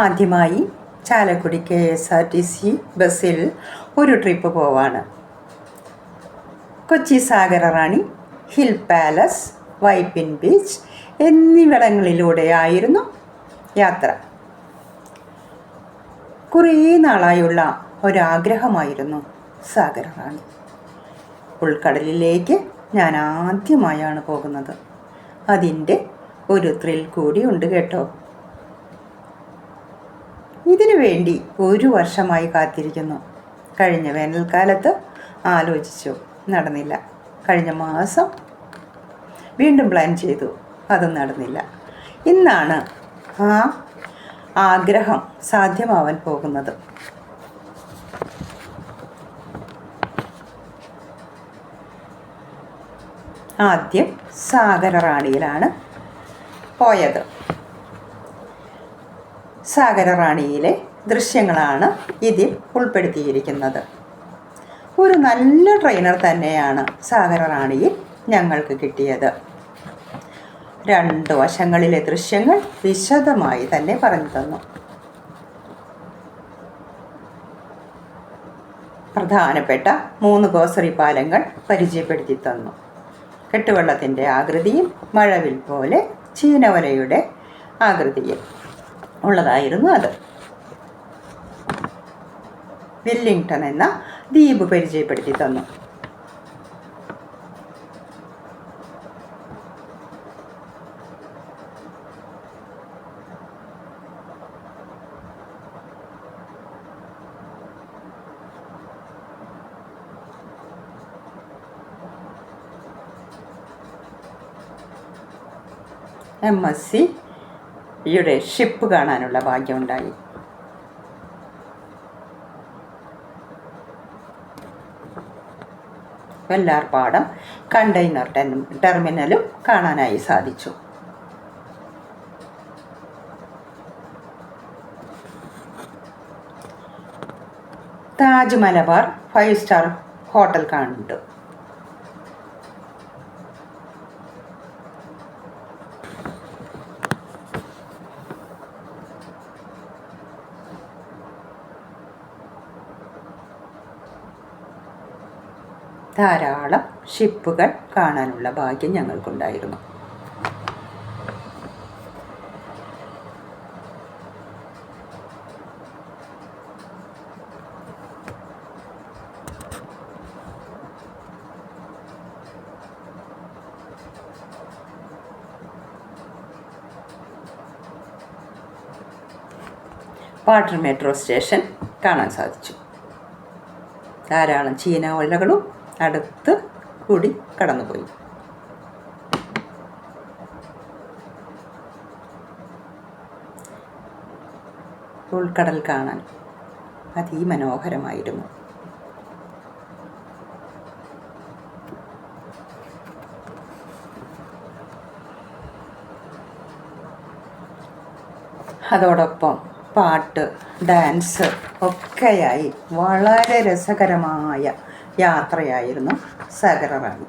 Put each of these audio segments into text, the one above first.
ആദ്യമായി ചാലക്കുടി KSRTC ബസ്സിൽ ഒരു ട്രിപ്പ് പോവാണ്. Kochi Sagararani, hill palace, Vypin beach എന്നിവിടങ്ങളിലൂടെയായിരുന്നു യാത്ര. കുറേ നാളായുള്ള ഒരാഗ്രഹമായിരുന്നു സാഗരറാണി. ഉൾക്കടലിലേക്ക് ഞാൻ ആദ്യമായാണ് പോകുന്നത്. അതിൻ്റെ ഒരു ത്രിൽ കൂടി ഉണ്ട് കേട്ടോ. ഇതിനു വേണ്ടി 1 വർഷമായി കാത്തിരിക്കുന്നു. കഴിഞ്ഞ വേനൽക്കാലത്ത് ആലോചിച്ചു, നടന്നില്ല. കഴിഞ്ഞ മാസം വീണ്ടും പ്ലാൻ ചെയ്തു, അതും നടന്നില്ല. ഇന്നാണ് ആ ആഗ്രഹം സാധ്യമാവാൻ പോകുന്നത്. ആദ്യം സാഗരറാണിയിലാണ് പോയത്. സാഗരറാണിയിലെ ദൃശ്യങ്ങളാണ് ഇതിൽ ഉൾപ്പെടുത്തിയിരിക്കുന്നത്. ഒരു നല്ല ട്രെയിനർ തന്നെയാണ് സാഗരറാണിയിൽ ഞങ്ങൾക്ക് കിട്ടിയത്. 2 വശങ്ങളിലെ ദൃശ്യങ്ങൾ വിശദമായി തന്നെ പറഞ്ഞു തന്നു. പ്രധാനപ്പെട്ട 3 ഗോസറി പാലങ്ങൾ പരിചയപ്പെടുത്തി തന്നു. കെട്ടുവള്ളത്തിൻ്റെ ആകൃതിയിൽ, മഴവിൽ പോലെ ചീനവലയുടെ ആകൃതിയിൽ ഉള്ളതായിരുന്നു അത്. വെല്ലിംഗ്ടൺ എന്ന ദ്വീപ് പരിചയപ്പെടുത്തി തന്നു. MSCയുടെ ഷിപ്പ് കാണാനുള്ള ഭാഗ്യമുണ്ടായി. വെള്ളാർപാടം കണ്ടെയ്നർ ടെർമിനലും കാണാനായി സാധിച്ചു. താജ് മലബാർ 5 സ്റ്റാർ ഹോട്ടൽ കണ്ടു. ധാരാളം ഷിപ്പുകൾ കാണാനുള്ള ഭാഗ്യം ഞങ്ങൾക്കുണ്ടായിരുന്നു. വാട്ടർ മെട്രോ സ്റ്റേഷൻ കാണാൻ സാധിച്ചു. ധാരാളം ചീനവലകളും അടുത്ത് കൂടി കടന്നുപോയി. ഉൾക്കടൽ കാണാൻ അതിമനോഹരമായിരുന്നു. അതോടൊപ്പം പാട്ട്, ഡാൻസ് ഒക്കെയായി വളരെ രസകരമായ യാത്രയായിരുന്നു സാഗരറാണി.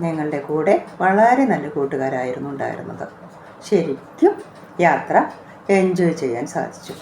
ഞങ്ങളുടെ കൂടെ വളരെ നല്ല കൂട്ടുകാരായിരുന്നു ഉണ്ടായിരുന്നത്. ശരിക്കും യാത്ര എൻജോയ് ചെയ്യാൻ സാധിച്ചു.